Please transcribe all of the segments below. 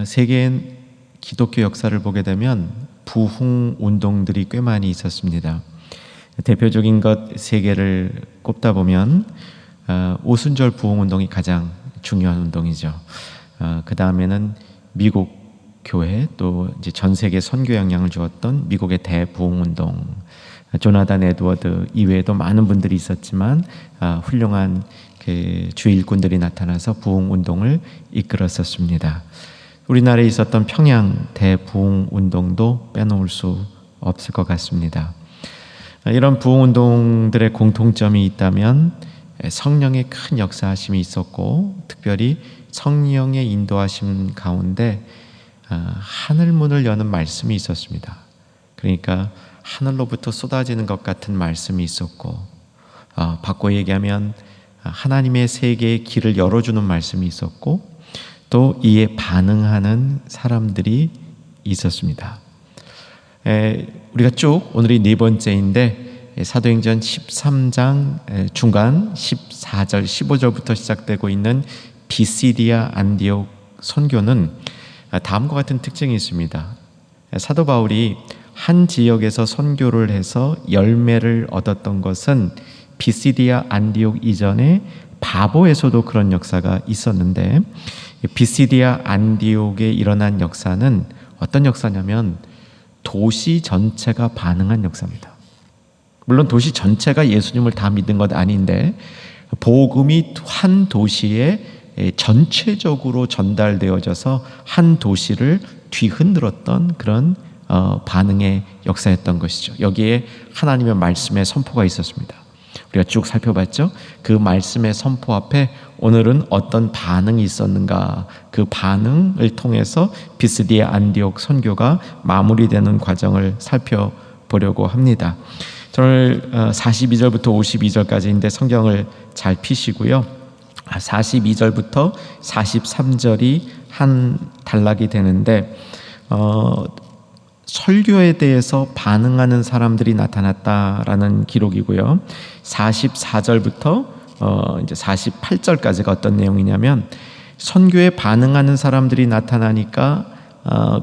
세계 기독교 역사를 보게 되면 부흥 운동들이 꽤 많이 있었습니다. 대표적인 것 세 개를 꼽다 보면 오순절 부흥 운동이 가장 중요한 운동이죠. 그 다음에는 미국 교회, 또 이제 전 세계 선교 영향을 주었던 미국의 대부흥 운동, 조나단 에드워드 이외에도 많은 분들이 있었지만 훌륭한 그 주의 일꾼들이 나타나서 부흥 운동을 이끌었었습니다. 우리나라에 있었던 평양 대부흥 운동도 빼놓을 수 없을 것 같습니다. 이런 부흥 운동들의 공통점이 있다면 성령의 큰 역사하심이 있었고, 특별히 성령의 인도하심 가운데 하늘 문을 여는 말씀이 있었습니다. 그러니까 하늘로부터 쏟아지는 것 같은 말씀이 있었고, 바꿔 얘기하면 하나님의 세계의 길을 열어주는 말씀이 있었고, 또 이에 반응하는 사람들이 있었습니다. 우리가 쭉 오늘이 네 번째인데 사도행전 13장 중간 14절 15절부터 시작되고 있는 비시디아 안디옥 선교는 다음과 같은 특징이 있습니다. 사도 바울이 한 지역에서 선교를 해서 열매를 얻었던 것은 비시디아 안디옥 이전에 바보에서도 그런 역사가 있었는데, 비시디아 안디옥에 일어난 역사는 어떤 역사냐면 도시 전체가 반응한 역사입니다. 물론 도시 전체가 예수님을 다 믿은 것 아닌데, 복음이 한 도시에 전체적으로 전달되어져서 한 도시를 뒤흔들었던 그런 반응의 역사였던 것이죠. 여기에 하나님의 말씀의 선포가 있었습니다. 우리가 쭉 살펴봤죠. 그 말씀의 선포 앞에 오늘은 어떤 반응이 있었는가, 그 반응을 통해서 비시디아 안디옥 선교가 마무리되는 과정을 살펴보려고 합니다. 오늘 42절부터 52절까지인데 성경을 잘 피시고요. 42절부터 43절이 한 단락이 되는데, 설교에 대해서 반응하는 사람들이 나타났다라는 기록이고요. 44절부터 이제 48절까지가 어떤 내용이냐면, 선교에 반응하는 사람들이 나타나니까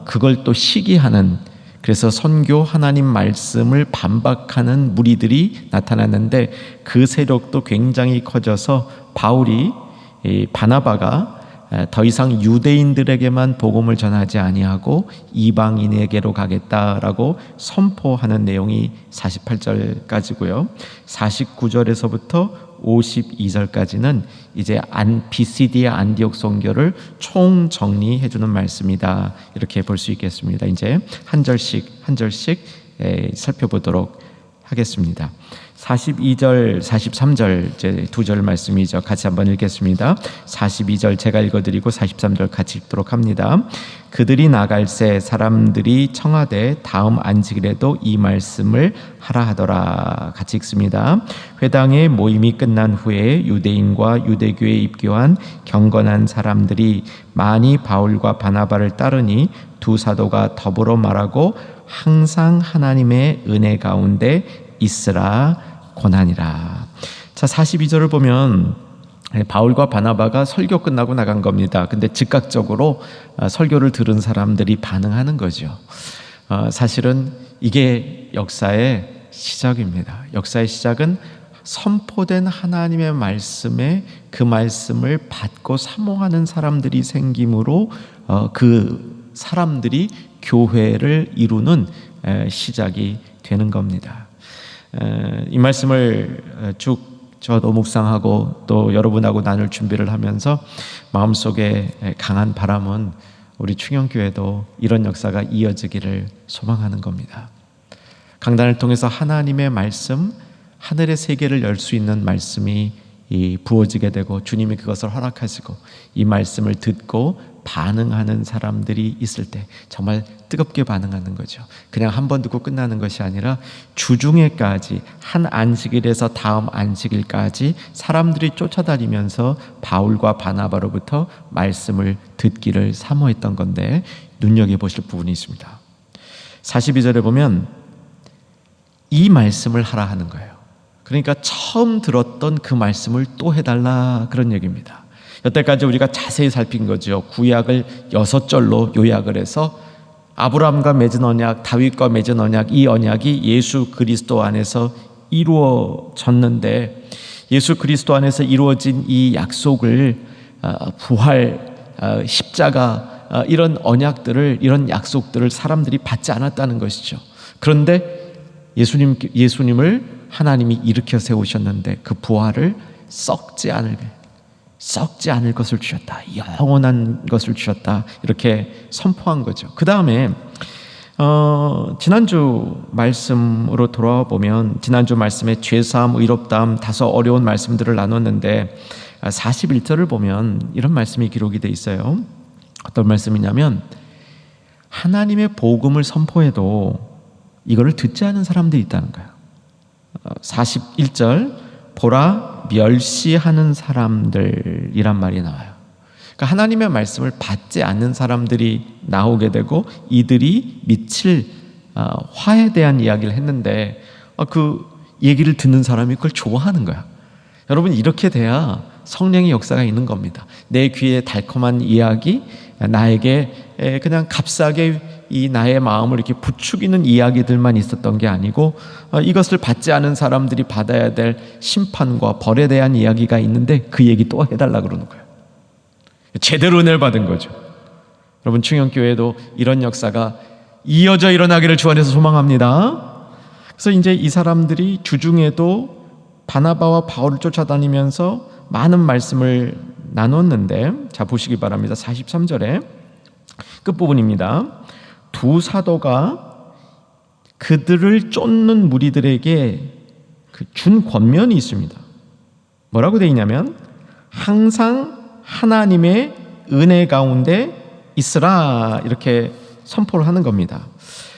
그걸 또 시기하는, 그래서 선교 하나님 말씀을 반박하는 무리들이 나타났는데, 그 세력도 굉장히 커져서 바울이 바나바가 더 이상 유대인들에게만 복음을 전하지 아니하고 이방인에게로 가겠다라고 선포하는 내용이 48절까지고요. 49절에서부터 52절까지는 이제 비시디아 안디옥 선교를 총 정리해 주는 말씀이다, 이렇게 볼 수 있겠습니다. 이제 한 절씩 살펴보도록 하겠습니다. 42절, 43절 이제 두 절 말씀이죠. 같이 한번 읽겠습니다. 42절 제가 읽어드리고 43절 같이 읽도록 합니다. 그들이 나갈새 사람들이 청하되 다음 안식일에도 이 말씀을 하라 하더라. 같이 읽습니다. 회당의 모임이 끝난 후에 유대인과 유대교에 입교한 경건한 사람들이 많이 바울과 바나바를 따르니 두 사도가 더불어 말하고 항상 하나님의 은혜 가운데 있으라 고난이라. 자, 42절을 보면 바울과 바나바가 설교 끝나고 나간 겁니다. 근데 즉각적으로 설교를 들은 사람들이 반응하는 거죠. 사실은 이게 역사의 시작입니다. 역사의 시작은 선포된 하나님의 말씀에 그 말씀을 받고 사모하는 사람들이 생김으로 그 사람들이 교회를 이루는 시작이 되는 겁니다. 이 말씀을 쭉 저도 묵상하고 또 여러분하고 나눌 준비를 하면서 마음속에 강한 바람은 우리 충영교회도 이런 역사가 이어지기를 소망하는 겁니다. 강단을 통해서 하나님의 말씀, 하늘의 세계를 열 수 있는 말씀이 부어지게 되고 주님이 그것을 허락하시고 이 말씀을 듣고 반응하는 사람들이 있을 때 정말 뜨겁게 반응하는 거죠. 그냥 한 번 듣고 끝나는 것이 아니라 주중에까지, 한 안식일에서 다음 안식일까지 사람들이 쫓아다니면서 바울과 바나바로부터 말씀을 듣기를 사모했던 건데, 눈여겨보실 부분이 있습니다. 42절에 보면 이 말씀을 하라 하는 거예요. 그러니까 처음 들었던 그 말씀을 또 해달라, 그런 얘기입니다. 여태까지 우리가 자세히 살핀 거죠. 구약을 6절로 요약을 해서 아브라함과 맺은 언약, 다윗과 맺은 언약, 이 언약이 예수 그리스도 안에서 이루어졌는데, 예수 그리스도 안에서 이루어진 이 약속을 부활, 십자가, 이런 언약들을, 이런 약속들을 사람들이 받지 않았다는 것이죠. 그런데 예수님을 하나님이 일으켜 세우셨는데 그 부활을 썩지 않을 것을 주셨다, 영원한 것을 주셨다, 이렇게 선포한 거죠. 그 다음에 지난주 말씀으로 돌아와 보면, 지난주 말씀에 죄사함, 의롭다함, 다소 어려운 말씀들을 나눴는데 41절을 보면 이런 말씀이 기록이 돼 있어요. 어떤 말씀이냐면, 하나님의 복음을 선포해도 이거를 듣지 않은 사람들이 있다는 거예요. 41절, 보라 멸시하는 사람들이란 말이 나와요. 그러니까 하나님의 말씀을 받지 않는 사람들이 나오게 되고, 이들이 미칠 화에 대한 이야기를 했는데 그 얘기를 듣는 사람이 그걸 좋아하는 거야. 여러분, 이렇게 돼야 성령의 역사가 있는 겁니다. 내 귀에 달콤한 이야기, 나에게 그냥 값싸게 이 나의 마음을 이렇게 부추기는 이야기들만 있었던 게 아니고, 이것을 받지 않은 사람들이 받아야 될 심판과 벌에 대한 이야기가 있는데 그 얘기 또 해달라 그러는 거예요. 제대로 은혜를 받은 거죠. 여러분, 충영교회도 이런 역사가 이어져 일어나기를 주 안에서 소망합니다. 그래서 이제 이 사람들이 주중에도 바나바와 바울을 쫓아다니면서 많은 말씀을 나눴는데, 자 보시기 바랍니다. 43절에 끝부분입니다. 두 사도가 그들을 쫓는 무리들에게 준 권면이 있습니다. 뭐라고 되어 있냐면, 항상 하나님의 은혜 가운데 있으라, 이렇게 선포를 하는 겁니다.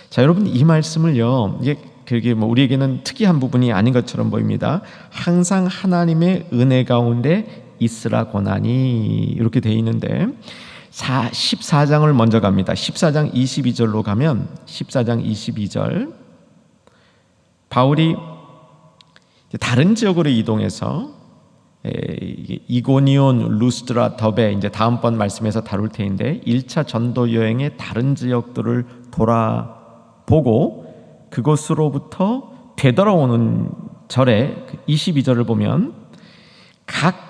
자, 여러분, 이 말씀을요, 이게 그게 우리에게는 특이한 부분이 아닌 것처럼 보입니다. 항상 하나님의 은혜 가운데 있으라 고나니, 이렇게 되어 있는데 14장을 먼저 갑니다. 14장 22절로 가면, 14장 22절, 바울이 다른 지역으로 이동해서 이고니온, 루스드라, 더베, 이제 다음번 말씀에서 다룰 테인데 1차 전도 여행의 다른 지역들을 돌아보고 그곳으로부터 되돌아오는 절에 22절을 보면, 각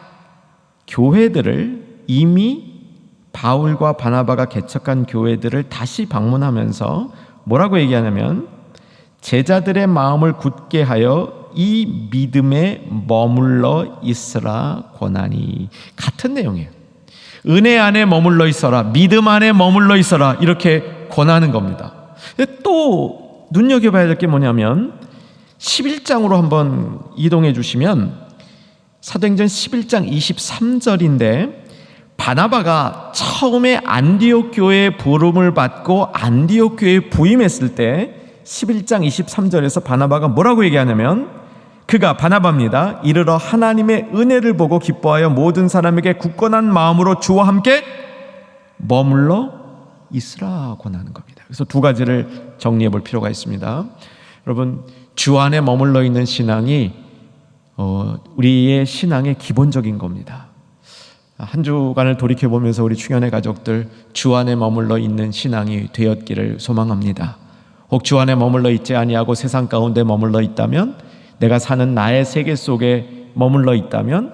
교회들을, 이미 바울과 바나바가 개척한 교회들을 다시 방문하면서 뭐라고 얘기하냐면, 제자들의 마음을 굳게 하여 이 믿음에 머물러 있으라 권하니. 같은 내용이에요. 은혜 안에 머물러 있어라, 믿음 안에 머물러 있어라, 이렇게 권하는 겁니다. 또 눈여겨봐야 될 게 뭐냐면, 11장으로 한번 이동해 주시면 사도행전 11장 23절인데, 바나바가 처음에 안디옥 교회의 부름을 받고 안디옥 교회에 부임했을 때 11장 23절에서 바나바가 뭐라고 얘기하냐면, 그가, 바나바입니다, 이르러 하나님의 은혜를 보고 기뻐하여 모든 사람에게 굳건한 마음으로 주와 함께 머물러 있으라 권하는 겁니다. 그래서 두 가지를 정리해 볼 필요가 있습니다. 여러분, 주 안에 머물러 있는 신앙이 우리의 신앙의 기본적인 겁니다. 한 주간을 돌이켜보면서 우리 충현의 가족들, 주 안에 머물러 있는 신앙이 되었기를 소망합니다. 혹 주 안에 머물러 있지 아니하고 세상 가운데 머물러 있다면, 내가 사는 나의 세계 속에 머물러 있다면,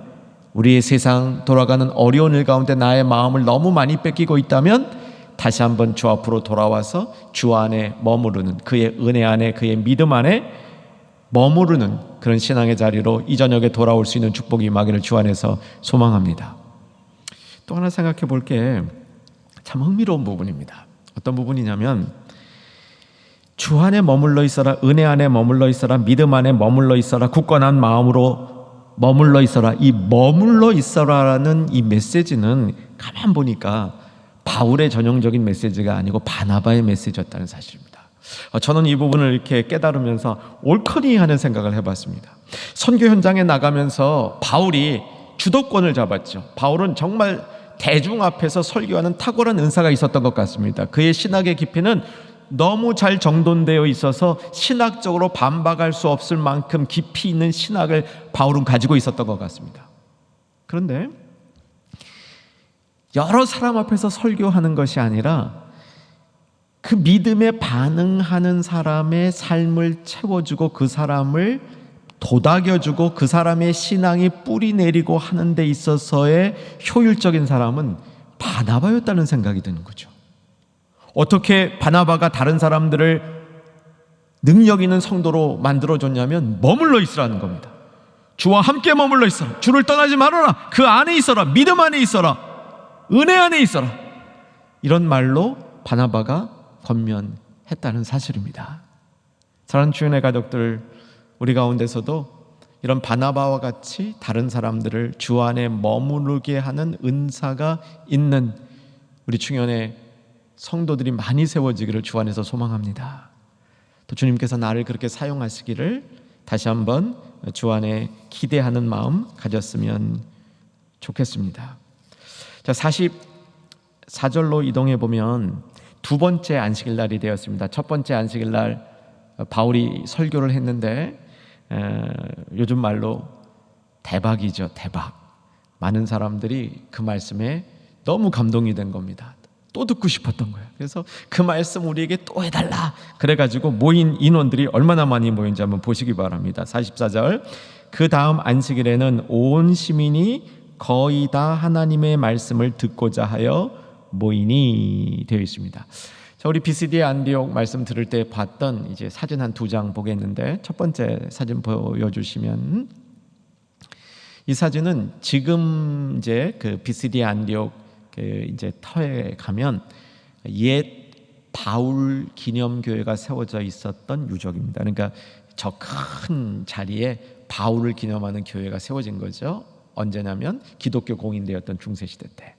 우리의 세상 돌아가는 어려운 일 가운데 나의 마음을 너무 많이 뺏기고 있다면, 다시 한번 주 앞으로 돌아와서 주 안에 머무르는, 그의 은혜 안에, 그의 믿음 안에 머무르는 그런 신앙의 자리로 이 저녁에 돌아올 수 있는 축복이 임하기를 주 안에서 소망합니다. 또 하나 생각해 볼 게 참 흥미로운 부분입니다. 어떤 부분이냐면, 주 안에 머물러 있어라, 은혜 안에 머물러 있어라, 믿음 안에 머물러 있어라, 굳건한 마음으로 머물러 있어라. 이 머물러 있어라라는 이 메시지는 가만 보니까 바울의 전형적인 메시지가 아니고 바나바의 메시지였다는 사실입니다. 저는 이 부분을 이렇게 깨달으면서 옳거니 하는 생각을 해봤습니다. 선교 현장에 나가면서 바울이 주도권을 잡았죠. 바울은 정말 대중 앞에서 설교하는 탁월한 은사가 있었던 것 같습니다. 그의 신학의 깊이는 너무 잘 정돈되어 있어서 신학적으로 반박할 수 없을 만큼 깊이 있는 신학을 바울은 가지고 있었던 것 같습니다. 그런데 여러 사람 앞에서 설교하는 것이 아니라 그 믿음에 반응하는 사람의 삶을 채워주고 그 사람을 도닥여주고 그 사람의 신앙이 뿌리 내리고 하는 데 있어서의 효율적인 사람은 바나바였다는 생각이 드는 거죠. 어떻게 바나바가 다른 사람들을 능력 있는 성도로 만들어줬냐면 머물러 있으라는 겁니다. 주와 함께 머물러 있어라. 주를 떠나지 말아라. 그 안에 있어라. 믿음 안에 있어라. 은혜 안에 있어라. 이런 말로 바나바가 권면했다는 사실입니다. 사랑하는 주연의 가족들, 우리 가운데서도 이런 바나바와 같이 다른 사람들을 주 안에 머무르게 하는 은사가 있는 우리 충현의 성도들이 많이 세워지기를 주 안에서 소망합니다. 또 주님께서 나를 그렇게 사용하시기를 다시 한번 주 안에 기대하는 마음 가졌으면 좋겠습니다. 자, 44절로 이동해 보면 두 번째 안식일 날이 되었습니다. 첫 번째 안식일 날 바울이 설교를 했는데 요즘 말로 대박이죠. 대박. 많은 사람들이 그 말씀에 너무 감동이 된 겁니다. 또 듣고 싶었던 거예요. 그래서 그 말씀 우리에게 또 해달라. 그래가지고 모인 인원들이 얼마나 많이 모인지 한번 보시기 바랍니다. 44절. 그 다음 안식일에는 온 시민이 거의 다 하나님의 말씀을 듣고자 하여 모이니 되어 있습니다. 자, 우리 BCD 안디옥 말씀 들을 때 봤던 이제 사진 한 두 장 보겠는데, 첫 번째 사진 보여주시면, 이 사진은 지금 이제 그 BCD 안디옥 그 이제 터에 가면 옛 바울 기념교회가 세워져 있었던 유적입니다. 그러니까 저 큰 자리에 바울을 기념하는 교회가 세워진 거죠. 언제냐면 기독교 공인되었던 중세시대 때.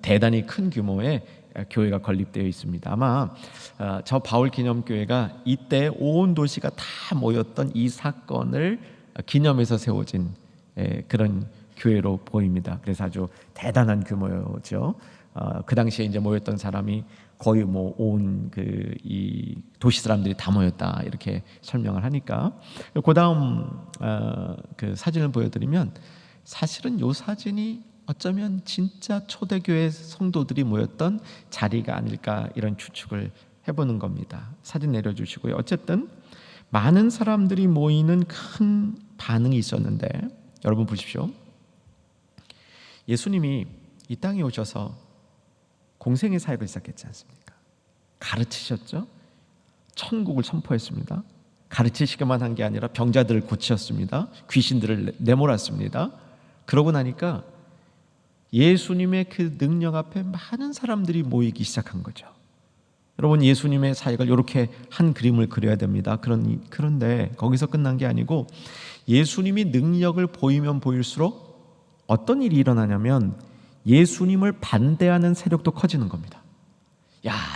대단히 큰 규모의 교회가 건립되어 있습니다. 아마 저 바울 기념교회가 이때 온 도시가 다 모였던 이 사건을 기념해서 세워진 그런 교회로 보입니다. 그래서 아주 대단한 규모죠. 그 당시에 이제 모였던 사람이 거의 뭐 온 그 이 도시 사람들이 다 모였다 이렇게 설명을 하니까, 그 다음 그 사진을 보여드리면 사실은 이 사진이 어쩌면 진짜 초대교회 성도들이 모였던 자리가 아닐까 이런 추측을 해보는 겁니다. 사진 내려주시고요. 어쨌든 많은 사람들이 모이는 큰 반응이 있었는데, 여러분 보십시오. 예수님이 이 땅에 오셔서 공생의 사역을 시작했지 않습니까? 가르치셨죠. 천국을 선포했습니다. 가르치시기만 한 게 아니라 병자들을 고치셨습니다. 귀신들을 내몰았습니다. 그러고 나니까 예수님의 그 능력 앞에 많은 사람들이 모이기 시작한 거죠. 여러분, 예수님의 사역을 이렇게 한 그림을 그려야 됩니다. 그런데 거기서 끝난 게 아니고 예수님이 능력을 보이면 보일수록 어떤 일이 일어나냐면 예수님을 반대하는 세력도 커지는 겁니다.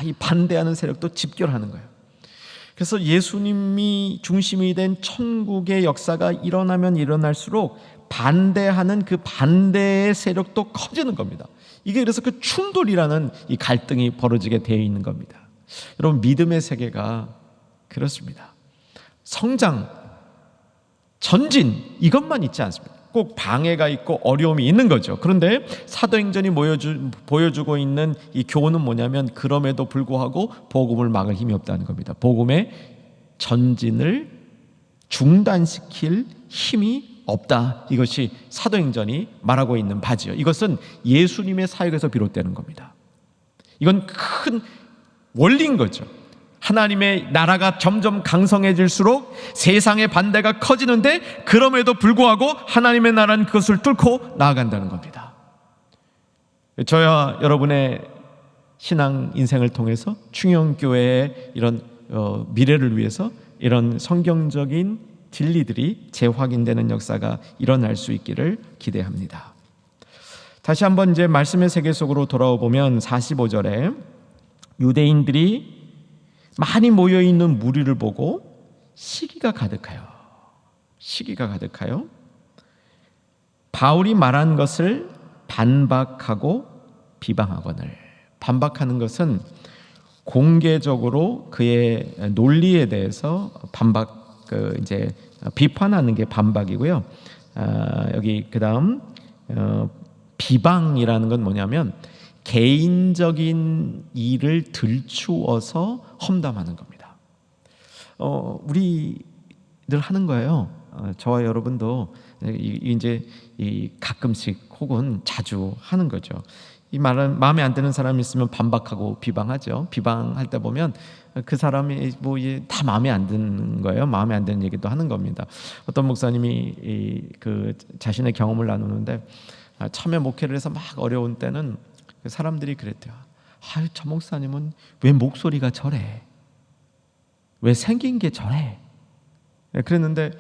이 반대하는 세력도 집결하는 거예요. 그래서 예수님이 중심이 된 천국의 역사가 일어나면 일어날수록 반대하는 그 반대의 세력도 커지는 겁니다. 이게 그래서 그 충돌이라는 이 갈등이 벌어지게 되어 있는 겁니다. 여러분, 믿음의 세계가 그렇습니다. 성장, 전진, 이것만 있지 않습니다. 꼭 방해가 있고 어려움이 있는 거죠. 그런데 사도행전이 보여주고 있는 이 교훈은 뭐냐면, 그럼에도 불구하고 복음을 막을 힘이 없다는 겁니다. 복음의 전진을 중단시킬 힘이 없다. 이것이 사도행전이 말하고 있는 바지요. 이것은 예수님의 사역에서 비롯되는 겁니다. 이건 큰 원리인 거죠. 하나님의 나라가 점점 강성해질수록 세상의 반대가 커지는데, 그럼에도 불구하고 하나님의 나라는 그것을 뚫고 나아간다는 겁니다. 저와 여러분의 신앙 인생을 통해서 충영교회의 이런 미래를 위해서 이런 성경적인 진리들이 재확인되는 역사가 일어날 수 있기를 기대합니다. 다시 한번 이제 말씀의 세계 속으로 돌아와 보면 45절에 유대인들이 많이 모여있는 무리를 보고 시기가 가득하여 바울이 말한 것을 반박하고 비방하거늘. 반박하는 것은 공개적으로 그의 논리에 대해서 비판하는 게 반박이고요. 여기 그 다음 비방이라는 건 뭐냐면 개인적인 일을 들추어서 험담하는 겁니다. 우리들 하는 거예요. 저와 여러분도 이제 가끔씩 혹은 자주 하는 거죠. 이 말은 마음에 안 드는 사람이 있으면 반박하고 비방하죠. 비방할 때 보면 그 사람이 다 마음에 안 드는 거예요. 마음에 안 드는 얘기도 하는 겁니다. 어떤 목사님이 그 자신의 경험을 나누는데, 참여 목회를 해서 막 어려운 때는 사람들이 그랬대요. 저 목사님은 왜 목소리가 저래? 왜 생긴 게 저래? 그랬는데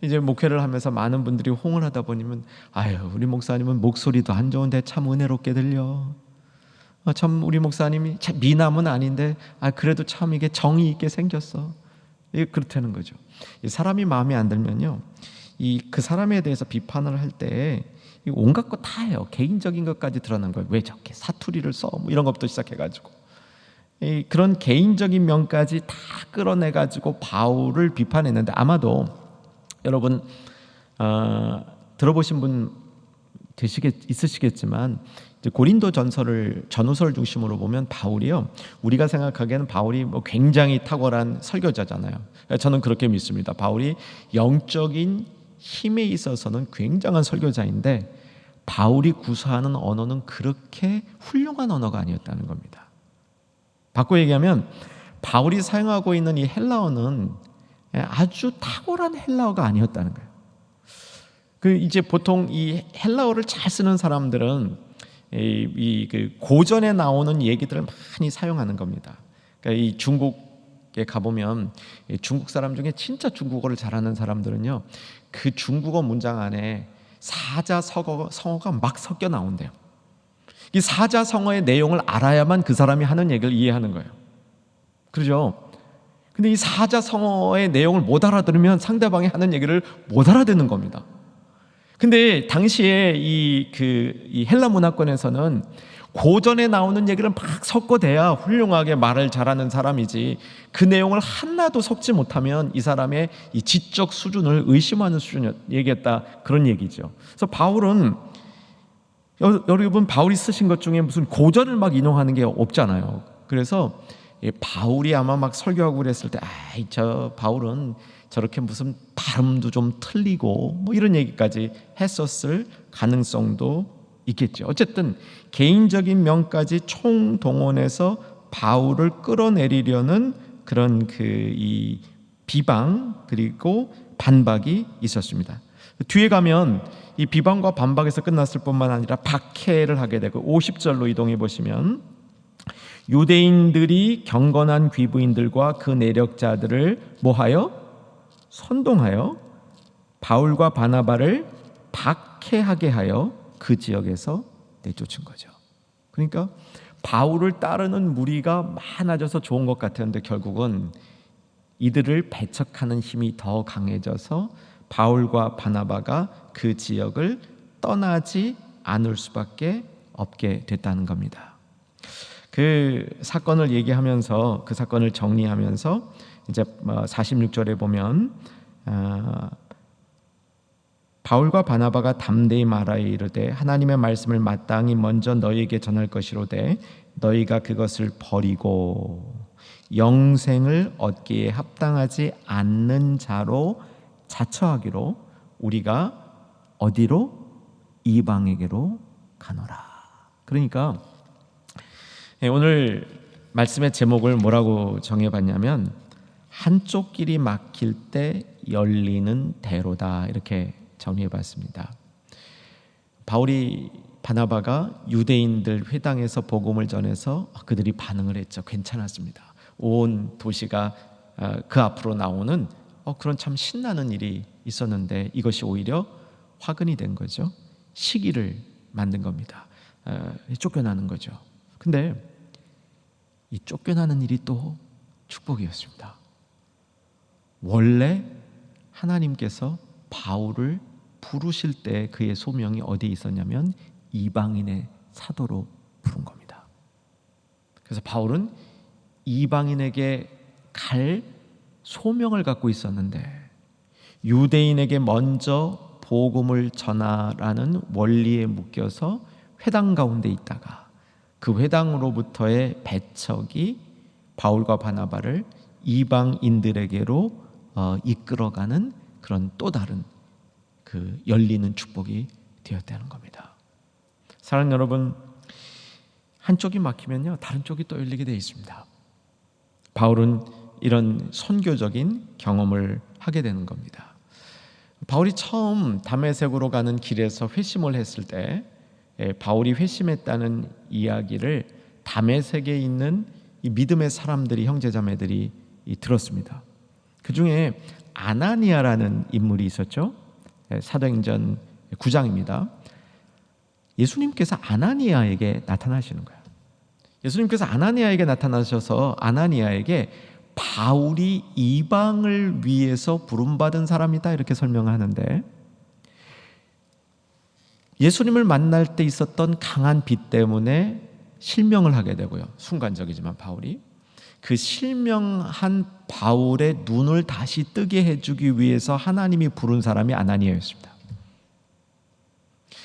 이제 목회를 하면서 많은 분들이 호응을 하다 보니면, 우리 목사님은 목소리도 안 좋은데 참 은혜롭게 들려. 참 우리 목사님이 참 미남은 아닌데 그래도 참 이게 정이 있게 생겼어. 그렇다는 거죠. 이 사람이 마음에 안 들면요, 그 사람에 대해서 비판을 할 때 온갖 거 다 해요. 개인적인 것까지 드러난 거예요. 왜 저렇게 사투리를 써? 이런 것부터 시작해가지고 그런 개인적인 면까지 다 끌어내가지고 바울을 비판했는데, 아마도 여러분 들어보신 분 있으시겠지만, 고린도 전후서를 중심으로 보면 바울이요, 우리가 생각하기에는 바울이 굉장히 탁월한 설교자잖아요. 저는 그렇게 믿습니다. 바울이 영적인 힘에 있어서는 굉장한 설교자인데, 바울이 구사하는 언어는 그렇게 훌륭한 언어가 아니었다는 겁니다. 바꿔 얘기하면 바울이 사용하고 있는 이 헬라어는 아주 탁월한 헬라어가 아니었다는 거예요. 이제 보통 이 헬라어를 잘 쓰는 사람들은 그 고전에 나오는 얘기들을 많이 사용하는 겁니다. 그러니까 이 중국에 가보면 중국 사람 중에 진짜 중국어를 잘하는 사람들은요, 그 중국어 문장 안에 사자성어가 막 섞여 나온대요. 이 사자성어의 내용을 알아야만 그 사람이 하는 얘기를 이해하는 거예요. 그렇죠? 근데 이 사자성어의 내용을 못 알아들으면 상대방이 하는 얘기를 못 알아듣는 겁니다. 근데 당시에 이 헬라 문화권에서는 고전에 나오는 얘기를 막 섞어대야 훌륭하게 말을 잘하는 사람이지, 그 내용을 하나도 섞지 못하면 이 사람의 이 지적 수준을 의심하는 수준을 얘기했다, 그런 얘기죠. 그래서 바울은, 여러분 바울이 쓰신 것 중에 무슨 고전을 막 인용하는 게 없잖아요. 그래서 바울이 아마 막 설교하고 그랬을 때, 저 바울은 저렇게 무슨 발음도 좀 틀리고 이런 얘기까지 했었을 가능성도 있겠죠. 어쨌든 개인적인 면까지 총동원해서 바울을 끌어내리려는 그런 이 비방 그리고 반박이 있었습니다. 뒤에 가면 이 비방과 반박에서 끝났을 뿐만 아니라 박해를 하게 되고, 50절로 이동해 보시면, 유대인들이 경건한 귀부인들과 그 내력자들을 뭐하여? 선동하여 바울과 바나바를 박해하게 하여 그 지역에서 내쫓은 거죠. 그러니까 바울을 따르는 무리가 많아져서 좋은 것 같았는데, 결국은 이들을 배척하는 힘이 더 강해져서 바울과 바나바가 그 지역을 떠나지 않을 수밖에 없게 됐다는 겁니다. 그 사건을 얘기하면서, 그 사건을 정리하면서 이제 46절에 보면, 바울과 바나바가 담대히 말하여 이르되 하나님의 말씀을 마땅히 먼저 너희에게 전할 것이로되 너희가 그것을 버리고 영생을 얻기에 합당하지 않는 자로 자처하기로 우리가 어디로? 이방에게로 가노라. 그러니까 오늘 말씀의 제목을 뭐라고 정해봤냐면, 한쪽 길이 막힐 때 열리는 대로다, 이렇게 정리해봤습니다. 바울이, 바나바가 유대인들 회당에서 복음을 전해서 그들이 반응을 했죠. 괜찮았습니다. 온 도시가 그 앞으로 나오는 그런 참 신나는 일이 있었는데, 이것이 오히려 화근이 된 거죠. 시기를 만든 겁니다. 쫓겨나는 거죠. 근데 이 쫓겨나는 일이 또 축복이었습니다. 원래 하나님께서 바울을 부르실 때 그의 소명이 어디에 있었냐면 이방인의 사도로 부른 겁니다. 그래서 바울은 이방인에게 갈 소명을 갖고 있었는데, 유대인에게 먼저 복음을 전하라는 원리에 묶여서 회당 가운데 있다가 그 회당으로부터의 배척이 바울과 바나바를 이방인들에게로 이끌어가는 그런 또 다른 그 열리는 축복이 되었다는 겁니다. 사랑하는 여러분, 한쪽이 막히면요 다른 쪽이 또 열리게 되어 있습니다. 바울은 이런 선교적인 경험을 하게 되는 겁니다. 바울이 처음 다메섹으로 가는 길에서 회심을 했을 때 바울이 회심했다는 이야기를 다메섹에 있는 이 믿음의 사람들이, 형제자매들이 들었습니다. 그 중에 아나니아라는 인물이 있었죠. 사도행전 9장입니다. 예수님께서 아나니아에게 나타나시는 거예요. 예수님께서 아나니아에게 나타나셔서 아나니아에게 바울이 이방을 위해서 부름받은 사람이다 이렇게 설명하는데, 예수님을 만날 때 있었던 강한 빛 때문에 실명을 하게 되고요. 순간적이지만 바울이 그 실명한 바울의 눈을 다시 뜨게 해주기 위해서 하나님이 부른 사람이 아나니아였습니다.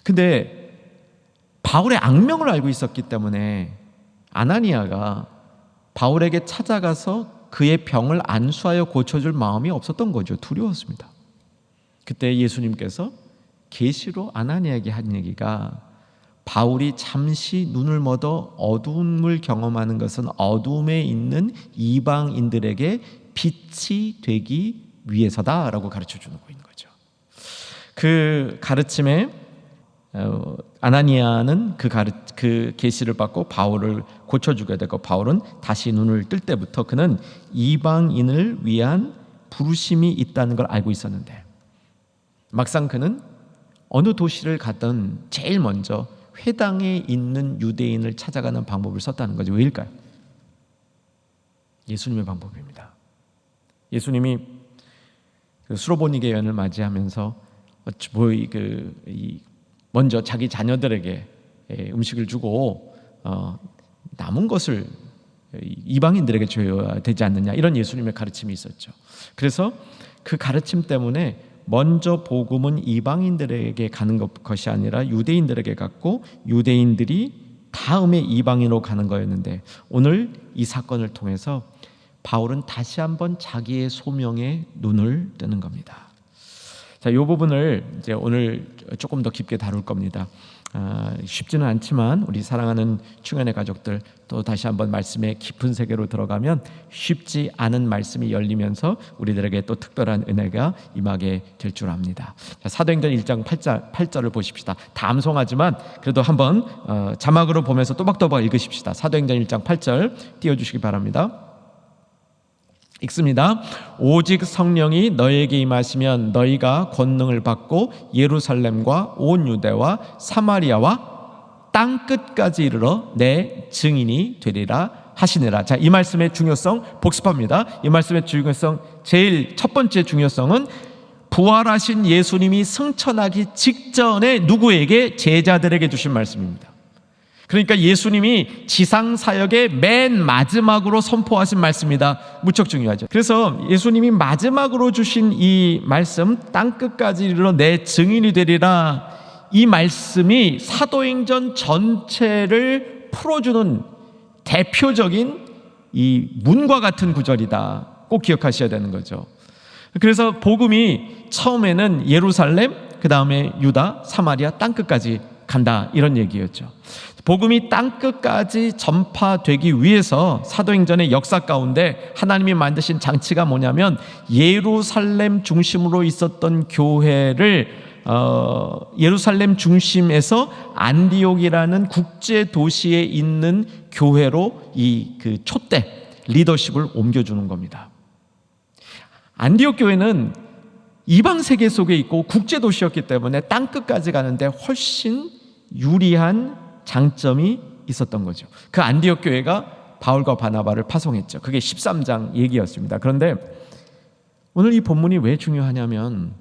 근데 바울의 악명을 알고 있었기 때문에 아나니아가 바울에게 찾아가서 그의 병을 안수하여 고쳐줄 마음이 없었던 거죠. 두려웠습니다. 그때 예수님께서 계시로 아나니아에게 한 얘기가, 바울이 잠시 눈을 먹어 어두움을 경험하는 것은 어두움에 있는 이방인들에게 빛이 되기 위해서다라고 가르쳐 주는 거죠. 그 가르침에 아나니아는 그 계시를 받고 바울을 고쳐주게 되고, 바울은 다시 눈을 뜰 때부터 그는 이방인을 위한 부르심이 있다는 걸 알고 있었는데, 막상 그는 어느 도시를 가든 제일 먼저 회당에 있는 유대인을 찾아가는 방법을 썼다는 거죠. 왜일까요? 예수님의 방법입니다. 예수님이 수로보니게 연을 맞이하면서 먼저 자기 자녀들에게 음식을 주고 남은 것을 이방인들에게 줘야 되지 않느냐, 이런 예수님의 가르침이 있었죠. 그래서 그 가르침 때문에 먼저 복음은 이방인들에게 가는 것이 아니라 유대인들에게 갔고, 유대인들이 다음에 이방인으로 가는 거였는데, 오늘 이 사건을 통해서 바울은 다시 한번 자기의 소명에 눈을 뜨는 겁니다. 자, 이 부분을 이제 오늘 조금 더 깊게 다룰 겁니다. 쉽지는 않지만 우리 사랑하는 충현의 가족들, 또 다시 한번 말씀의 깊은 세계로 들어가면 쉽지 않은 말씀이 열리면서 우리들에게 또 특별한 은혜가 임하게 될 줄 압니다. 자, 사도행전 1장 8절을 보십시다. 다 암송하지만 그래도 한번 자막으로 보면서 또박또박 읽으십시다. 사도행전 1장 8절 띄워주시기 바랍니다. 읽습니다. 오직 성령이 너희에게 임하시면 너희가 권능을 받고 예루살렘과 온 유대와 사마리아와 땅 끝까지 이르러 내 증인이 되리라 하시니라. 자, 이 말씀의 중요성 복습합니다. 이 말씀의 중요성, 제일 첫 번째 중요성은 부활하신 예수님이 승천하기 직전에 누구에게? 제자들에게 주신 말씀입니다. 그러니까 예수님이 지상사역의 맨 마지막으로 선포하신 말씀이다. 무척 중요하죠. 그래서 예수님이 마지막으로 주신 이 말씀, 땅끝까지 이르러 내 증인이 되리라, 이 말씀이 사도행전 전체를 풀어주는 대표적인 이 문과 같은 구절이다. 꼭 기억하셔야 되는 거죠. 그래서 복음이 처음에는 예루살렘, 그 다음에 유다, 사마리아, 땅끝까지 간다, 이런 얘기였죠. 복음이 땅끝까지 전파되기 위해서 사도행전의 역사 가운데 하나님이 만드신 장치가 뭐냐면, 예루살렘 중심으로 있었던 교회를 예루살렘 중심에서 안디옥이라는 국제 도시에 있는 교회로 그 촛대 리더십을 옮겨주는 겁니다. 안디옥 교회는 이방 세계 속에 있고 국제 도시였기 때문에 땅끝까지 가는데 훨씬 유리한 장점이 있었던 거죠. 그 안디옥 교회가 바울과 바나바를 파송했죠. 그게 13장 얘기였습니다. 그런데 오늘 이 본문이 왜 중요하냐면,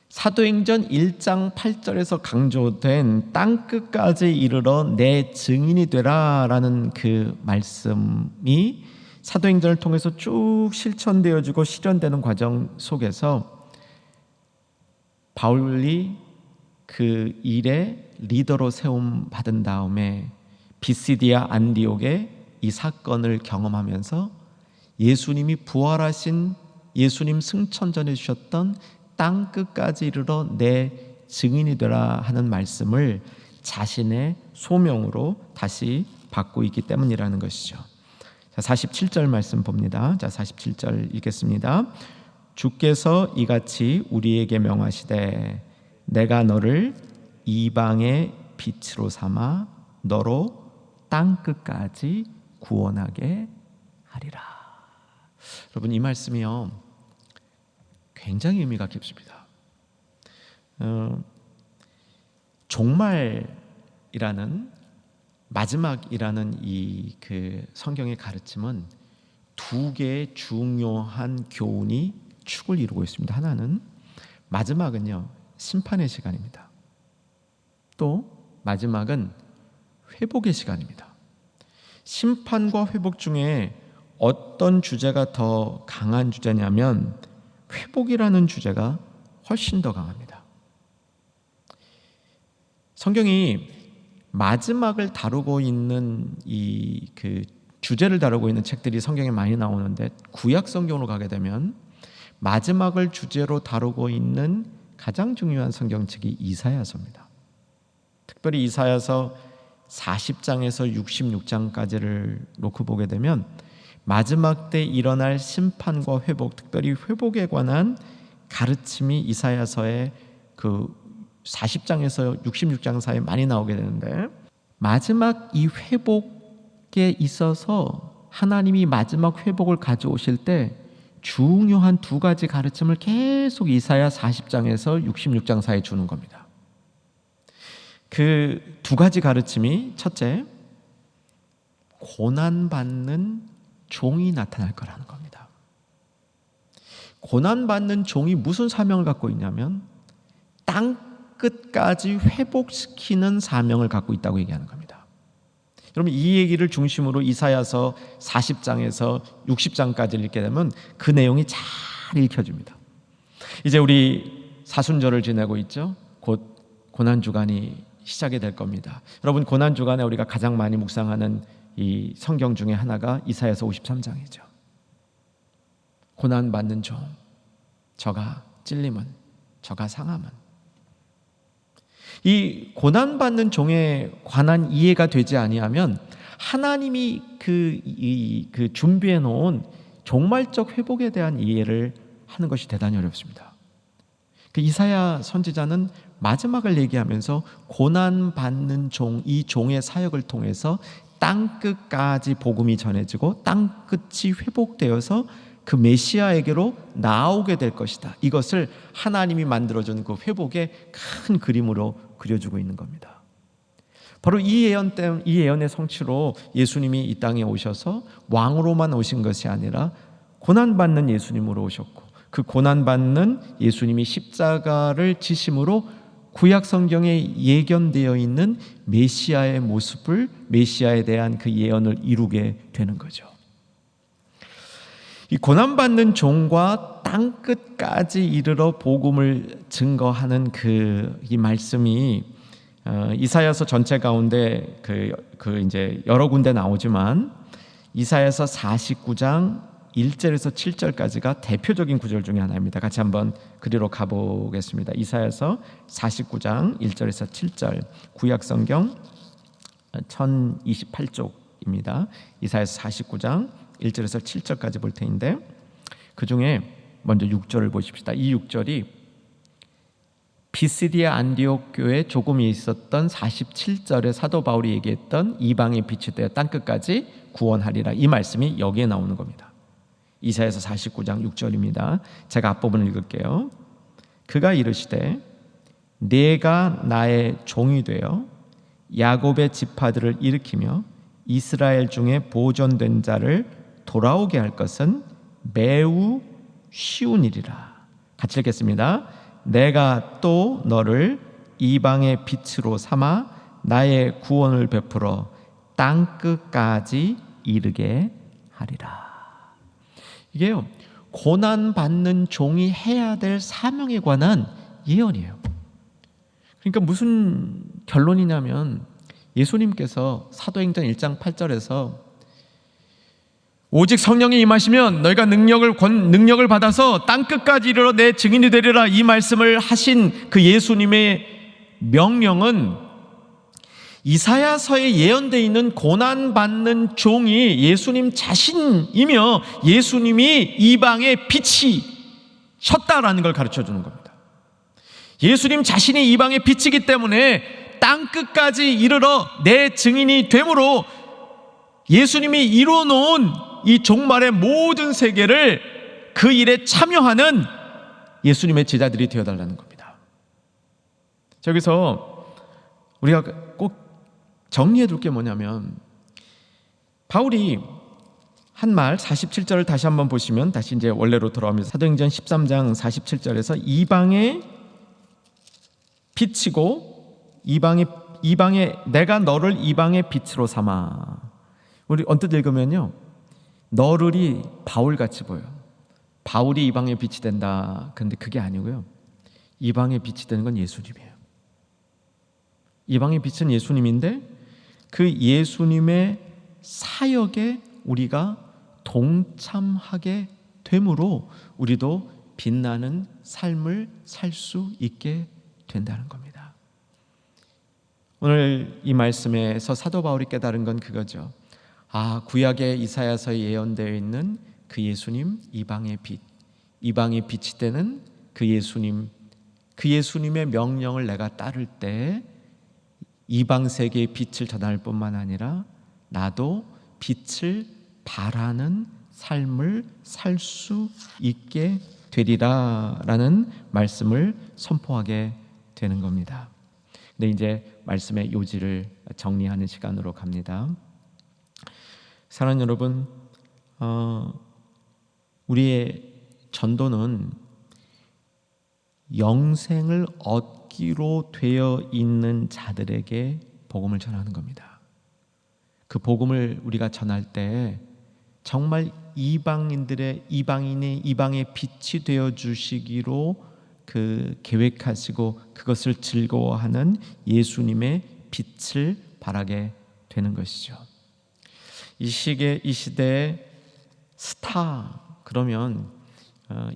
사도행전 1장 8절에서 강조된 땅끝까지 이르러 내 증인이 되라라는 그 말씀이 사도행전을 통해서 쭉 실천되어지고 실현되는 과정 속에서 바울이 그 일에 리더로 세움 받은 다음에 비시디아 안디옥의 이 사건을 경험하면서 예수님이 부활하신 예수님 승천 전해 주셨던 땅 끝까지 이르러 내 증인이 되라 하는 말씀을 자신의 소명으로 다시 받고 있기 때문이라는 것이죠. 자, 47절 말씀 봅니다. 자, 47절 읽겠습니다. 주께서 이같이 우리에게 명하시되 내가 너를 이방의 빛으로 삼아 너로 땅 끝까지 구원하게 하리라. 여러분, 이 말씀이요 굉장히 의미가 깊습니다. 종말이라는 마지막이라는 이 성경의 가르침은 두 개의 중요한 교훈이 축을 이루고 있습니다. 하나는 마지막은요 심판의 시간입니다. 또 마지막은 회복의 시간입니다. 심판과 회복 중에 어떤 주제가 더 강한 주제냐면 회복이라는 주제가 훨씬 더 강합니다. 성경이 마지막을 다루고 있는 주제를 다루고 있는 책들이 성경에 많이 나오는데 구약 성경으로 가게 되면 마지막을 주제로 다루고 있는 가장 중요한 성경책이 이사야서입니다. 특별히 이사야서 40장에서 66장까지를 놓고 보게 되면 마지막 때 일어날 심판과 회복, 특별히 회복에 관한 가르침이 이사야서의 40장에서 66장 사이에 많이 나오게 되는데, 마지막 이 회복에 있어서 하나님이 마지막 회복을 가져오실 때 중요한 두 가지 가르침을 계속 이사야 40장에서 66장 사이에 주는 겁니다. 그 두 가지 가르침이, 첫째, 고난받는 종이 나타날 거라는 겁니다. 고난받는 종이 무슨 사명을 갖고 있냐면 땅 끝까지 회복시키는 사명을 갖고 있다고 얘기하는 겁니다. 여러분, 이 얘기를 중심으로 이사야서 40장에서 60장까지 읽게 되면 그 내용이 잘 읽혀집니다. 이제 우리 사순절을 지내고 있죠. 곧 고난주간이 시작이 될 겁니다. 여러분, 고난주간에 우리가 가장 많이 묵상하는 이 성경 중에 하나가 이사야서 53장이죠. 고난받는 종, 저가 찔림은, 저가 상함은. 이 고난받는 종에 관한 이해가 되지 아니하면 하나님이 준비해 놓은 종말적 회복에 대한 이해를 하는 것이 대단히 어렵습니다. 이사야 선지자는 마지막을 얘기하면서 고난받는 종, 이 종의 사역을 통해서 땅 끝까지 복음이 전해지고 땅 끝이 회복되어서 그 메시아에게로 나오게 될 것이다. 이것을 하나님이 만들어준 그 회복의 큰 그림으로 그려주고 있는 겁니다. 바로 이 예언의 성취로 예수님이 이 땅에 오셔서 왕으로만 오신 것이 아니라 고난받는 예수님으로 오셨고, 그 고난받는 예수님이 십자가를 지심으로 구약 성경에 예견되어 있는 메시아의 모습을, 메시아에 대한 그 예언을 이루게 되는 거죠. 이 고난받는 종과 땅 끝까지 이르러 복음을 증거하는 이 말씀이 이사야서 전체 가운데 이제 여러 군데 나오지만 이사야서 49장 1절에서 7절까지가 대표적인 구절 중에 하나입니다. 같이 한번 그리로 가보겠습니다. 이사야서 49장 1절에서 7절, 구약 성경 1028쪽입니다. 이사야서 49장 1절에서 7절까지 볼 텐데, 그 중에 먼저 6절을 보십시다. 이 6절이 비시디아 안디옥 교회에 조금 있었던 47절에 사도 바울이 얘기했던 이방의 빛이 되어 땅끝까지 구원하리라, 이 말씀이 여기에 나오는 겁니다. 이사야서 49장 6절입니다. 제가 앞부분을 읽을게요. 그가 이르시되 내가 나의 종이 되어 야곱의 지파들을 일으키며 이스라엘 중에 보존된 자를 돌아오게 할 것은 매우 쉬운 일이라. 같이 읽겠습니다. 내가 또 너를 이방의 빛으로 삼아 나의 구원을 베풀어 땅 끝까지 이르게 하리라. 이게요, 고난받는 종이 해야 될 사명에 관한 예언이에요. 그러니까 무슨 결론이냐면 예수님께서 사도행전 1장 8절에서 오직 성령이 임하시면 너희가 능력을 받아서 땅끝까지 이르러 내 증인이 되리라, 이 말씀을 하신 그 예수님의 명령은 이사야서에 예언되어 있는 고난받는 종이 예수님 자신이며 예수님이 이방의 빛이셨다라는 걸 가르쳐주는 겁니다. 예수님 자신이 이방의 빛이기 때문에 땅끝까지 이르러 내 증인이 되므로 예수님이 이루어놓은 이 종말의 모든 세계를 그 일에 참여하는 예수님의 제자들이 되어달라는 겁니다. 여기서 우리가 꼭 정리해 둘 게 뭐냐면, 바울이 한 말 47절을 다시 한번 보시면, 다시 이제 원래로 돌아오면서 사도행전 13장 47절에서 이방의 빛이고 이방의 내가 너를 이방의 빛으로 삼아. 우리 언뜻 읽으면요, 너를이 바울같이 보여요. 바울이 이방의 빛이 된다. 그런데 그게 아니고요, 이방의 빛이 되는 건 예수님이에요. 이방의 빛은 예수님인데 그 예수님의 사역에 우리가 동참하게 되므로 우리도 빛나는 삶을 살 수 있게 된다는 겁니다. 오늘 이 말씀에서 사도 바울이 깨달은 건 그거죠. 구약의 이사야서에 예언되어 있는 그 예수님, 이방의 빛, 이방의 빛이 되는 그 예수님, 그 예수님의 명령을 내가 따를 때 이방 세계의 빛을 전할 뿐만 아니라 나도 빛을 발하는 삶을 살 수 있게 되리라라는 말씀을 선포하게 되는 겁니다. 근데 이제 말씀의 요지를 정리하는 시간으로 갑니다. 사랑하는 여러분, 우리의 전도는 영생을 얻기로 되어 있는 자들에게 복음을 전하는 겁니다. 그 복음을 우리가 전할 때 정말 이방인의 빛이 되어 주시기로 그 계획하시고 그것을 즐거워하는 예수님의 빛을 발하게 되는 것이죠. 이 시대의 스타, 그러면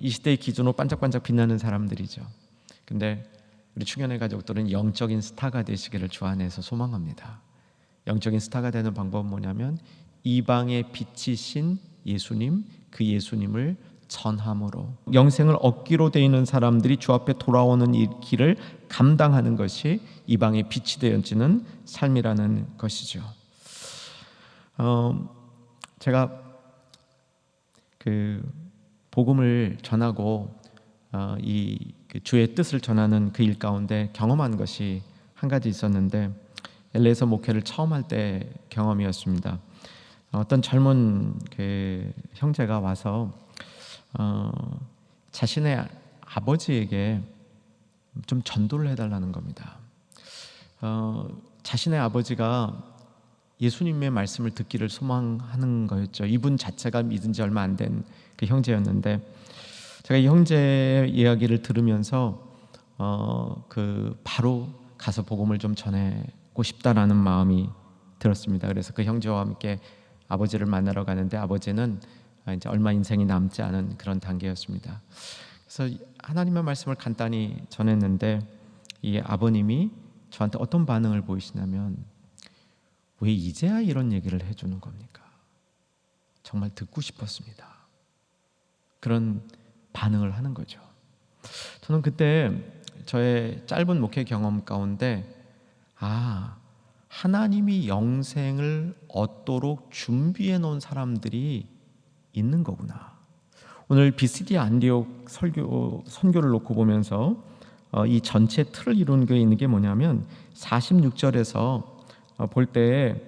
이 시대의 기준으로 반짝반짝 빛나는 사람들이죠. 근데 우리 충현의 가족들은 영적인 스타가 되시기를 주 안에서 소망합니다. 영적인 스타가 되는 방법은 뭐냐면 이방의 빛이신 예수님, 그 예수님을 전함으로 영생을 얻기로 되어 있는 사람들이 주 앞에 돌아오는 이 길을 감당하는 것이 이방의 빛이 되어지는 삶이라는 것이죠. 제가 그 복음을 전하고 그 주의 뜻을 전하는 그 일 가운데 경험한 것이 한 가지 있었는데, LA에서 목회를 처음 할 때 경험이었습니다. 어떤 젊은 그 형제가 와서 자신의 아버지에게 좀 전도를 해달라는 겁니다. 자신의 아버지가 예수님의 말씀을 듣기를 소망하는 거였죠. 이분 자체가 믿은 지 얼마 안 된 그 형제였는데, 제가 이 형제의 이야기를 들으면서 바로 가서 복음을 좀 전하고 싶다라는 마음이 들었습니다. 그래서 그 형제와 함께 아버지를 만나러 가는데, 아버지는 이제 얼마 인생이 남지 않은 그런 단계였습니다. 그래서 하나님의 말씀을 간단히 전했는데, 이 아버님이 저한테 어떤 반응을 보이시냐면, 왜 이제야 이런 얘기를 해주는 겁니까? 정말 듣고 싶었습니다. 그런 반응을 하는 거죠. 저는 그때 저의 짧은 목회 경험 가운데 하나님이 영생을 얻도록 준비해 놓은 사람들이 있는 거구나. 오늘 BCD 안디옥 선교를 놓고 보면서 이 전체 틀을 이루는 게 있는 게 뭐냐면 46절에서 볼 때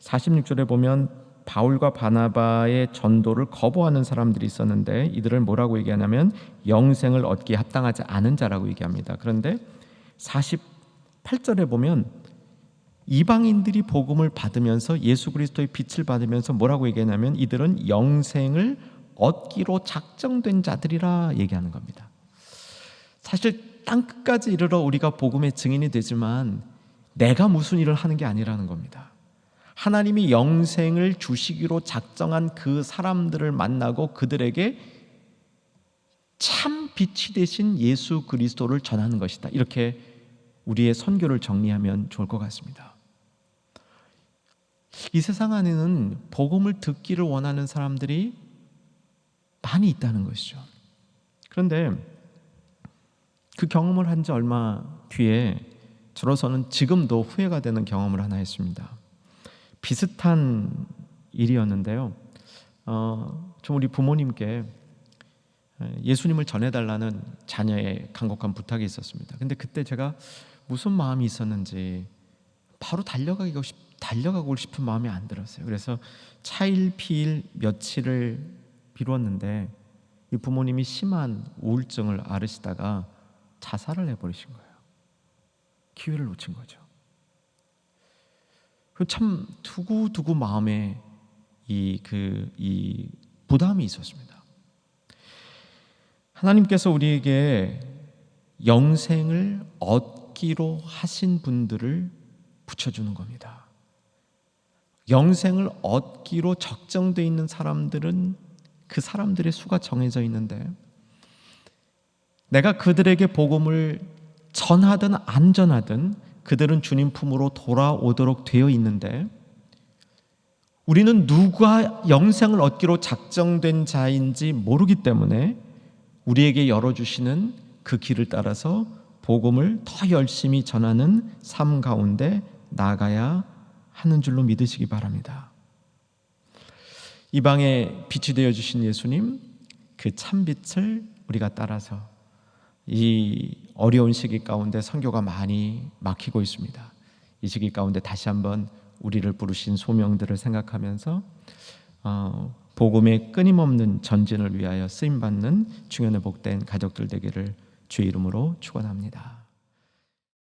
46절에 보면 바울과 바나바의 전도를 거부하는 사람들이 있었는데, 이들을 뭐라고 얘기하냐면 영생을 얻기에 합당하지 않은 자라고 얘기합니다. 그런데 48절에 보면 이방인들이 복음을 받으면서 예수 그리스도의 빛을 받으면서 뭐라고 얘기하냐면 이들은 영생을 얻기로 작정된 자들이라 얘기하는 겁니다. 사실 땅끝까지 이르러 우리가 복음의 증인이 되지만 내가 무슨 일을 하는 게 아니라는 겁니다. 하나님이 영생을 주시기로 작정한 그 사람들을 만나고 그들에게 참 빛이 되신 예수 그리스도를 전하는 것이다. 이렇게 우리의 선교를 정리하면 좋을 것 같습니다. 이 세상 안에는 복음을 듣기를 원하는 사람들이 많이 있다는 것이죠. 그런데 그 경험을 한 지 얼마 뒤에 저로서는 지금도 후회가 되는 경험을 하나 했습니다. 비슷한 일이었는데요. 좀 우리 부모님께 예수님을 전해달라는 자녀의 간곡한 부탁이 있었습니다. 근데 그때 제가 무슨 마음이 있었는지 바로 달려가고 싶은 마음이 안 들었어요. 그래서 차일피일 며칠을 미뤘는데 이 부모님이 심한 우울증을 앓으시다가 자살을 해버리신 거예요. 기회를 놓친 거죠. 참 두고두고 마음에 이 부담이 있었습니다. 하나님께서 우리에게 영생을 얻기로 하신 분들을 붙여주는 겁니다. 영생을 얻기로 적정되어 있는 사람들은 그 사람들의 수가 정해져 있는데 내가 그들에게 복음을 전하든 안 전하든 그들은 주님 품으로 돌아오도록 되어 있는데 우리는 누가 영생을 얻기로 작정된 자인지 모르기 때문에 우리에게 열어주시는 그 길을 따라서 복음을 더 열심히 전하는 삶 가운데 나아가야 하는 줄로 믿으시기 바랍니다. 이방에 빛이 되어주신 예수님, 그 참빛을 우리가 따라서 이 어려운 시기 가운데 선교가 많이 막히고 있습니다. 이 시기 가운데 다시 한번 우리를 부르신 소명들을 생각하면서 복음의 끊임없는 전진을 위하여 쓰임받는 중연의 복된 가족들 되기를 주의 이름으로 축원합니다.